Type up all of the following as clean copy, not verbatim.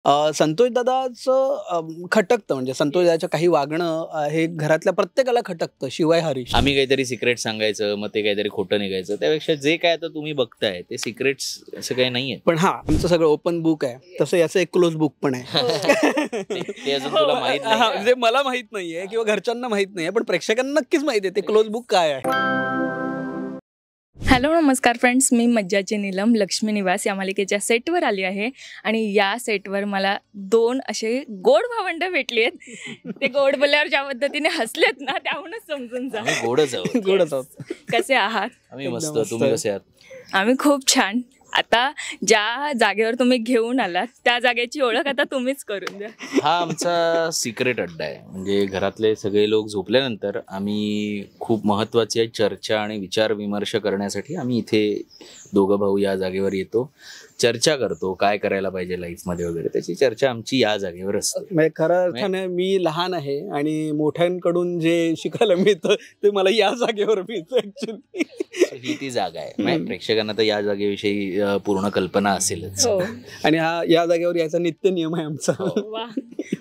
संतोष दादाचं खटकतं, म्हणजे संतोष दादाच्या काही वागणं हे घरातल्या प्रत्येकाला खटकतं, शिवाय हरीश. आम्ही काहीतरी सिक्रेट सांगायचं, मग ते काहीतरी खोटं निघायचं. त्यापेक्षा जे काय आता तुम्ही बघताय ते सिक्रेट्स असं काही नाहीये. पण आमचं सगळं ओपन बुक आहे, तसं याचं एक क्लोज बुक पण आहे. ते अजून तुला माहित नाही. म्हणजे मला माहित नाहीये किंवा घरच्यांना माहित नाहीये, पण प्रेक्षकांना नक्कीच माहिती आहे ते क्लोज बुक काय आहे. हॅलो नमस्कार फ्रेंड्स, मी मज्जाची नीलम लक्ष्मी निवास या मालिकेच्या सेटवर आली आहे आणि या सेटवर मला 2 असे गोड भावंड भेटली आहेत. ते गोड बोलल्यावर ज्या पद्धतीने हसलेत ना, त्याहूनच समजून जा आम्ही गोडच आहोत. गोडच आहोत. कसे आहात? आम्ही मस्त. तुम्ही कसे आहात? आम्ही खूप छान. आता ज्या जागेवर तुम्ही घेऊन आलात त्या जागेची ओळख आता तुम्हीच करून द्या. हा आमचा सिक्रेट अड्डा आहे. म्हणजे घरातले सगळे लोक झोपल्यानंतर आम्ही खूप महत्त्वाची चर्चा आणि विचार विमर्श करण्यासाठी आम्ही इथे दोघं भाऊ या जागेवर येतो, चर्चा करतो, काय करायला पाहिजे लाईफमध्ये वगैरे. त्याची चर्चा आमची या जागेवर असते. म्हणजे खऱ्या अर्थाने मी लहान आहे आणि मोठ्यांकडून जे शिकायला मिळतं ते मला या जागेवर मिळतं ऍक्च्युली. ही ती जागा आहे. प्रेक्षकांना तर या जागेविषयी पूर्ण कल्पना असेलच. आणि या जागेवर याचा नित्य नियम आहे आमचा.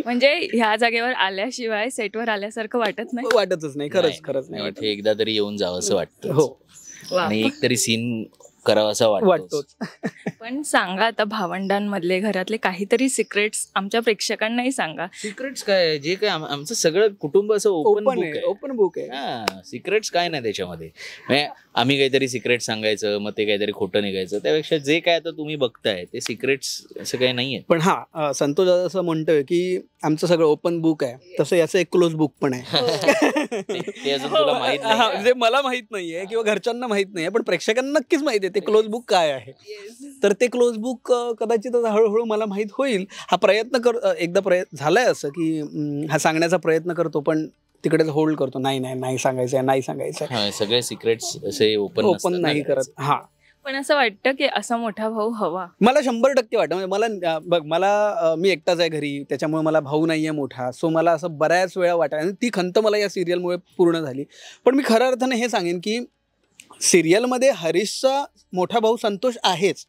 म्हणजे ह्या जागेवर आल्याशिवाय सेटवर आल्यासारखं वाटत नाही. वाटतच नाही, खरंच नाही. इथे एकदा तरी येऊन जावं असं वाटतं. हो, आणि एक तरी सीन करावा असा वाटतो. पण सांगा आता, भावंडांमधले घरातले काहीतरी सिक्रेट्स आमच्या प्रेक्षकांनाही सांगा. सिक्रेट्स काय, जे काय आमचं सगळं कुटुंब असं ओपन बुक आहे. सिक्रेट्स काय नाही त्याच्यामध्ये. आम्ही काहीतरी सिक्रेट सांगायचं, मग ते काहीतरी खोटं निघायचं. त्यापेक्षा जे काय आता तुम्ही बघताय ते सिक्रेट्स असं काही नाहीये. पण संतोष दादा असं म्हणतोय की आमचं सगळं ओपन बुक आहे, तसं याचं एक क्लोज बुक पण आहे. ते अजून तुला माहित नाही. म्हणजे मला माहित नाहीये किंवा घरच्यांना माहित नाहीये, पण प्रेक्षकांना नक्कीच माहिती आहे ते क्लोज बुक काय आहे. तर ते क्लोज बुक कदाचित हळूहळू मला माहित होईल. हा प्रयत्न एकदा झालाय असं की हा सांगण्याचा प्रयत्न करतो, पण तिकडेच होल्ड करतो. नाही सांगायचं. सगळे सिक्रेट्स असे ओपन नाही करत. पण असं वाटतं की असा मोठा भाऊ हवा. मला 100% वाटतं. म्हणजे मला मी एकटाच आहे घरी, त्याच्यामुळे मला भाऊ नाहीये मोठा. सो मला असं बऱ्याच वेळा वाटायला, आणि ती खंत मला या सिरियलमुळे पूर्ण झाली. पण मी खऱ्या अर्थाने हे सांगेन की सिरियलमध्ये हरीशचा मोठा भाऊ संतोष आहेच,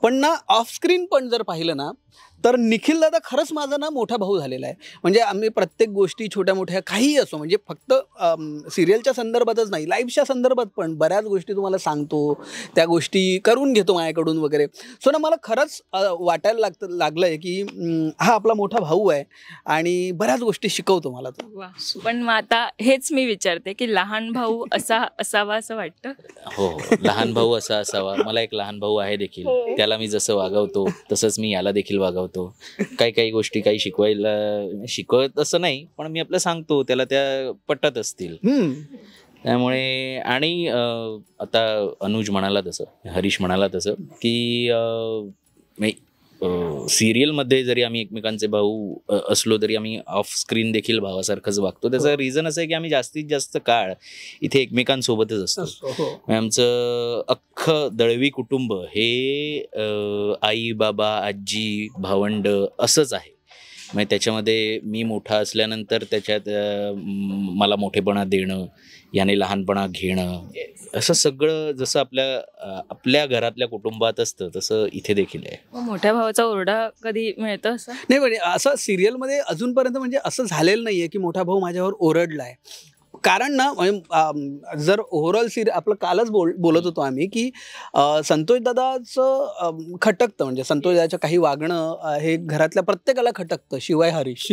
पण ना ऑफ स्क्रीन पण जर पाहिलं ना तर निखिल दादा खरंच माझा ना मोठा भाऊ झालेला आहे. म्हणजे आम्ही प्रत्येक गोष्टी छोट्या मोठ्या काहीही असो, म्हणजे फक्त सिरियलच्या संदर्भातच नाही, लाईफच्या संदर्भात पण बऱ्याच गोष्टी तुम्हाला सांगतो, त्या गोष्टी करून घेतो माझ्याकडून वगैरे. सो ना मला खरंच वाटायला लागलं आहे की हा आपला मोठा भाऊ आहे आणि बऱ्याच गोष्टी शिकवतो मला तो. पण मग आता हेच मी विचारते की लहान भाऊ असावा असं वाटतं. हो, लहान भाऊ असावा. मला एक लहान भाऊ आहे देखील. त्याला मी जसं वागवतो तसंच मी याला देखील वागवतो. काही गोष्टी काही शिकवत असं नाही, पण मी आपलं सांगतो, त्याला त्या पटत असतील. त्यामुळे आणि आता अनुज म्हणाला तसं, हरीश म्हणाला तसं की सिरियलमध्ये जरी आम्ही एकमेकांचे भाऊ असलो तरी आम्ही ऑफ स्क्रीन देखील भावासारखंच वागतो. त्याचं रिझन असं आहे की आम्ही जास्तीत जास्त काळ इथे एकमेकांसोबतच असतो. आमचं अख्खं दळवी कुटुंब हे आई, बाबा, आजी, भावंड असंच आहे. म्हणजे त्याच्यामध्ये मी मोठा असल्यानंतर त्याच्यात मला मोठेपणा देणं, याने लहानपणा घेणं, असं सगळं जसं आपल्या घरातल्या कुटुंबात असतं तसं इथे देखील आहे. मोठ्या भावाचा ओरडा कधी मिळतं असं नाही. म्हणजे असं सिरियलमध्ये अजूनपर्यंत म्हणजे असं झालेलं नाहीये की मोठा भाऊ माझ्यावर ओरडलाय. कारण ना, म्हणजे जर ओव्हरऑल आपलं कालच बोलत होतो आम्ही की संतोष दादाचं खटकतं, म्हणजे संतोष दादाच्या काही वागणं हे घरातल्या प्रत्येकाला खटकतं, शिवाय हरीश.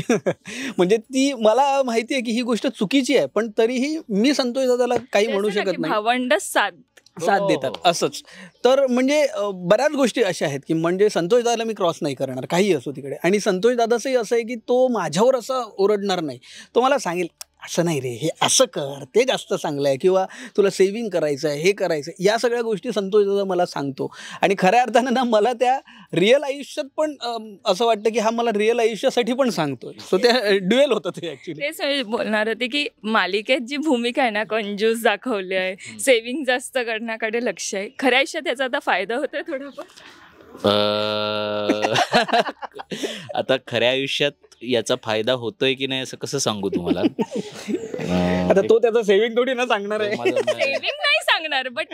म्हणजे ती मला माहिती आहे की ही गोष्ट चुकीची आहे, पण तरीही मी संतोष दादाला काही म्हणू शकत नाही. भावंडच साथ देतात असंच. तर म्हणजे बऱ्याच गोष्टी अशा आहेत की म्हणजे संतोष दादाला मी क्रॉस नाही करणार, काही असो तिकडे. आणि संतोष दादाचंही असं आहे की तो माझ्यावर असं ओरडणार नाही. तो मला सांगेल असं नाही रे, हे असं कर, ते जास्त चांगलं आहे, किंवा तुला सेव्हिंग करायचं आहे, हे करायचं आहे. या सगळ्या गोष्टी संतोष दादा मला सांगतो. आणि खऱ्या अर्थानं ना मला त्या रिअल आयुष्यात पण असं वाटतं की हा मला रिअल आयुष्यासाठी पण सांगतोय. सो ते ड्युएल होतं ते ॲक्च्युली. तेच बोलणार होते की मालिकेत जी भूमिका आहे ना, कंजूस दाखवली आहे, सेव्हिंग जास्त करण्याकडे लक्ष आहे, खऱ्या आयुष्यात त्याचा आता फायदा होतोय थोडाफार. आता खऱ्या आयुष्यात याचा फायदा होतोय की नाही असं कसं सांगू तुम्हाला. आता तो त्याचा सेव्हिंग थोडी ना सांगणार आहे. सेव्हिंग नाही सांगणार. बट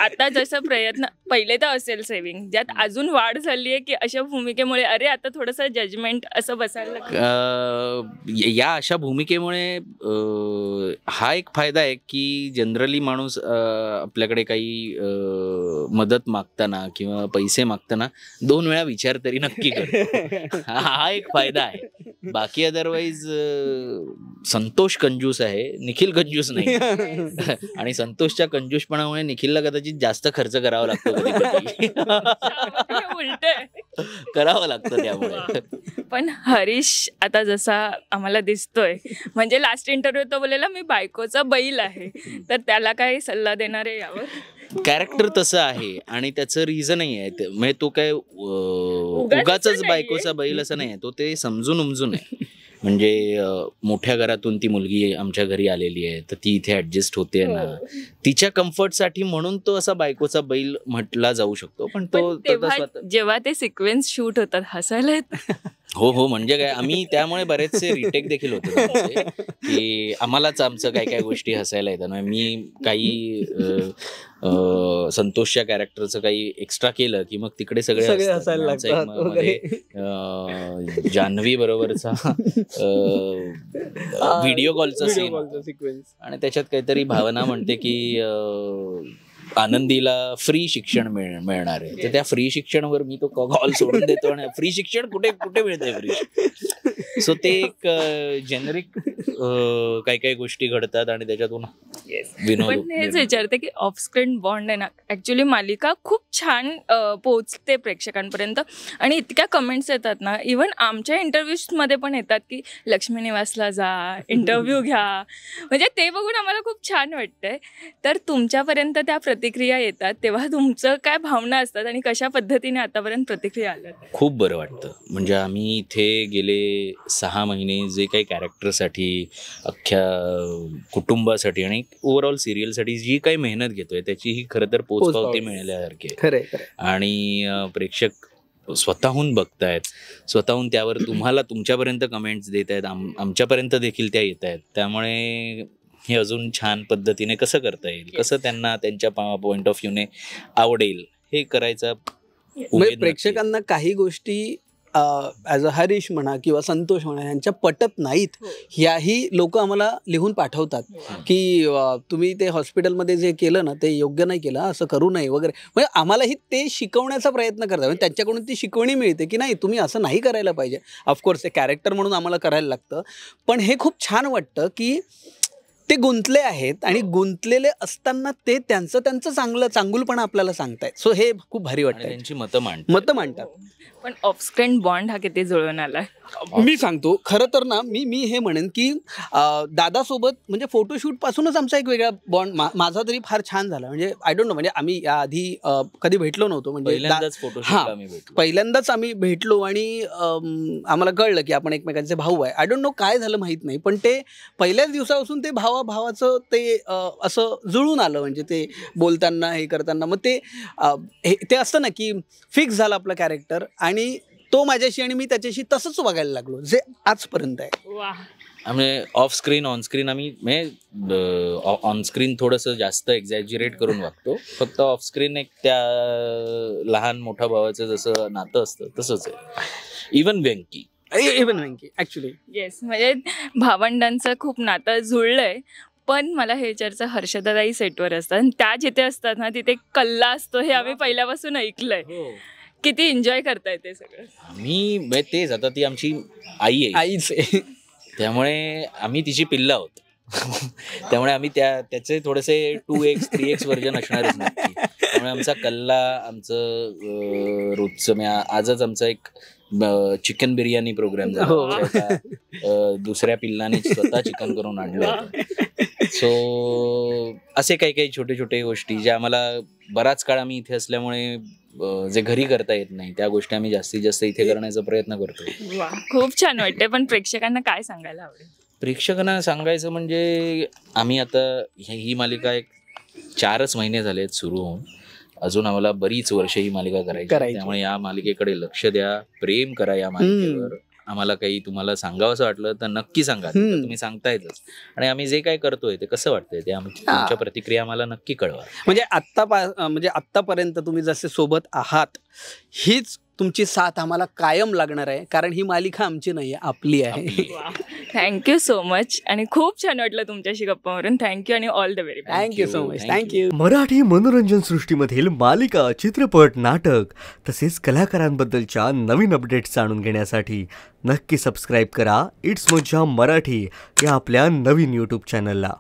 आता जसं प्रयत्न पहिले तर असेल सेव्हिंग, ज्यात अजून वाढ झाली आहे की अशा भूमिकेमुळे अरे आता थोडंसं जजमेंट असं बसायला लागलं. या अशा भूमिकेमुळे हा एक फायदा आहे की जनरली माणूस आपल्याकडे काही मदत मागताना किंवा पैसे मागताना 2 वेळा विचार तरी नक्की करतो. हा एक फायदा आहे. बाकी अदरवाईज संतोष कंजूस आहे, निखिल कंजूस नाही. आणि संतोषच्या कंजूसपणामुळे निखिलला कदाचित जास्त खर्च करावा लागतो कधी उलट करावं लागतं त्यामुळे. पण हरीश आता जसा आम्हाला दिसतोय, म्हणजे लास्ट इंटरव्ह्यू तो बोललेला मी बायकोचा बैल आहे, तर त्याला काय सल्ला देणार आहे यावर? कॅरेक्टर तसं आहे आणि त्याचं रिझनही आहे. म्हणजे तो काय उगाचच बायकोचा बैल असं नाही आहे, तो ते समजून उमजून आहे. म्हणजे मोठ्या घरातून ती मुलगी आमच्या घरी आलेली आहे, तर ती इथे ऍडजस्ट होते ना, तिच्या कम्फर्टसाठी म्हणून तो असा बायकोचा बैल म्हटला जाऊ शकतो. पण तो जेव्हा ते सिक्वेन्स शूट होतात हसायला येत. हो, म्हणजे काय, आम्ही त्यामुळे बरेचसे रिटेक देखील होते की आम्हालाच आमचं काय काय गोष्टी हसायला येतात. मी काही संतोषच्या कॅरेक्टरचं काही एक्स्ट्रा केलं की मग तिकडे सगळे हसायला लागतात. जान्हवी बरोबरचा व्हिडिओ कॉलचा सिक्वेन्स आणि त्याच्यात काहीतरी भावना म्हणते की आनंदीला फ्री शिक्षण मिळणार आहे, तर त्या फ्री शिक्षणवर मी तो कॉल सोडून देतो आणि फ्री शिक्षण कुठे कुठे मिळतंय फ्री. सो ते एक जेनरिक काही काही गोष्टी घडतात आणि त्याच्यातून पण हेच विचारते की ऑफ स्क्रीन बॉन्ड आहे ना, ऍक्च्युली मालिका खूप छान पोहोचते प्रेक्षकांपर्यंत आणि इतक्या कमेंट्स येतात ना, इव्हन आमच्या इंटरव्ह्यूज मध्ये पण येतात की लक्ष्मी निवासला जा, इंटरव्ह्यू घ्या, म्हणजे ते बघून आम्हाला खूप छान वाटतंय. तर तुमच्यापर्यंत त्या प्रतिक्रिया येतात तेव्हा तुमचं काय भावना असतात आणि कशा पद्धतीने आतापर्यंत प्रतिक्रिया आल्या? खूप बरं वाटतं. म्हणजे आम्ही इथे गेले 6 महिने जे काही कॅरेक्टरसाठी, अख्ख्या कुटुंबासाठी आणि ओव्हरऑल सिरियलसाठी जी काही मेहनत घेतोय त्याची ही खरं तर पोचपावती मिळाल्यासारखी आहे. आणि प्रेक्षक स्वतःहून बघतायत, स्वतःहून त्यावर तुम्हाला तुमच्यापर्यंत कमेंट्स देत आहेत, आमच्यापर्यंत देखील त्या येत आहेत. त्यामुळे हे अजून छान पद्धतीने कसं करता येईल, कसं त्यांना त्यांच्या पॉइंट ऑफ व्ह्यूने आवडेल हे करायचा. प्रेक्षकांना काही गोष्टी ॲज अ हरीश म्हणा किंवा संतोष म्हणा यांच्या पटत नाहीत, ह्याही लोक आम्हाला लिहून पाठवतात की तुम्ही ते हॉस्पिटलमध्ये जे केलं ना ते योग्य नाही केलं, असं करू नये वगैरे. म्हणजे आम्हालाही ते शिकवण्याचा प्रयत्न करतात. म्हणजे त्यांच्याकडून ती शिकवणी मिळते की नाही तुम्ही असं नाही करायला पाहिजे. ऑफकोर्स ते कॅरेक्टर म्हणून आम्हाला करायला लागतं, पण हे खूप छान वाटतं की ते गुंतले आहेत आणि गुंतलेले असताना ते त्यांचं चांगुलपणा आपल्याला सांगतायत. सो हे खूप भारी वाटतं. त्यांची मतं मांडतात. पण ऑफ स्क्रीन बॉन्ड हा किती जुळून आलाय? मी सांगतो खरं तर ना, मी हे म्हणेन की दादासोबत म्हणजे फोटोशूट पासूनच आमचा एक वेगळा बॉन्ड माझा तरी फार छान झाला. म्हणजे आय डोंट नो, म्हणजे आम्ही याआधी कधी भेटलो नव्हतो. म्हणजे पहिल्यांदाच आम्ही भेटलो आणि आम्हाला कळलं की आपण एकमेकांचे भाऊ आहे. आय डोंट नो काय झालं माहित नाही, पण ते पहिल्याच दिवसापासून ते भावाचं ते असं जुळून आलं. म्हणजे ते बोलताना हे करताना मग ते असतं ना की फिक्स झालं आपलं कॅरेक्टर आणि तो माझ्याशी आणि मी त्याच्याशी तसंच वागायला लागलो जे आजपर्यंत आहे. आम्ही of screen on screen on screen थोडंसं जास्त एक्झॅज्युरेट करून वागतो. फक्त ऑफ स्क्रीन एक त्या लहान मोठ्या भावाचं जसं नातं असतं तसंच आहे. इव्हन व्यंकी ऍक्च्युली येस, म्हणजे भावंडांचं खूप नातं जुळलंय. पण मला हे चर्चा हर्षदाताई सेटवर असतात आणि त्या जिथे असतात ना तिथे कल्ला असतो हे आम्ही पहिल्यापासून ऐकलंय. किती एन्जॉय करताय ते सगळं? आम्ही तेच, आता ती आमची आईच आहे त्यामुळे आम्ही तिची पिल्लं आहोत. त्यामुळे आम्ही त्याचे थोडेसे 2x 3x व्हर्जन असणारच नक्की. त्यामुळे आमचा कल्ला, आमचं रोजचं आजच आमचा एक चिकन बिर्याणी प्रोग्राम झाला. दुसऱ्या पिल्लाने स्वतः चिकन करून आणलं होतं. सो असे काही काही छोटे छोटे गोष्टी ज्या आम्हाला बराच काळ आम्ही इथे असल्यामुळे जे घरी करता येत नाही त्या गोष्टी आम्ही जास्तीत जास्त इथे करण्याचा प्रयत्न करतो. खूप छान वाटते. पण प्रेक्षकांना काय सांगायला आवडेल? प्रेक्षकांना सांगायचं म्हणजे आम्ही आता ही मालिका एक 4च महिने झालेत सुरू होऊन. अजून आम्हाला बरीच वर्ष ही मालिका करायची. त्यामुळे या मालिकेकडे लक्ष द्या, प्रेम करा या मालिकेवर आम्हाला काही तुम्हाला सांगावंसं वाटलं तर नक्की सांगा, तर तुम्ही सांगतायच. आणि आम्ही जे काय करतोय ते कसं वाटतंय ते तुमच्या प्रतिक्रिया आम्हाला नक्की कळवा. म्हणजे आत्तापर्यंत तुम्ही जसे सोबत आहात हीच तुमची साथ आम्हाला कायम लागणार आहे, कारण ही मालिका आमची नाही आहे, आपली आहे. Thank you so much. आणि खूप छान वाटलं तुमच्याशी गप्पा मारून. थँक्यू आणि all the very best. Thank you so much. Thank you. Marathi मनोरंजन सृष्टीमधील मालिका, चित्रपट, नाटक तसेच कलाकारांबद्दलच्या नवीन अपडेट्स जाणून घेण्यासाठी नक्की सबस्क्राईब करा इट्स मज्जा मराठी या आपल्या नवीन यूट्यूब चॅनलला.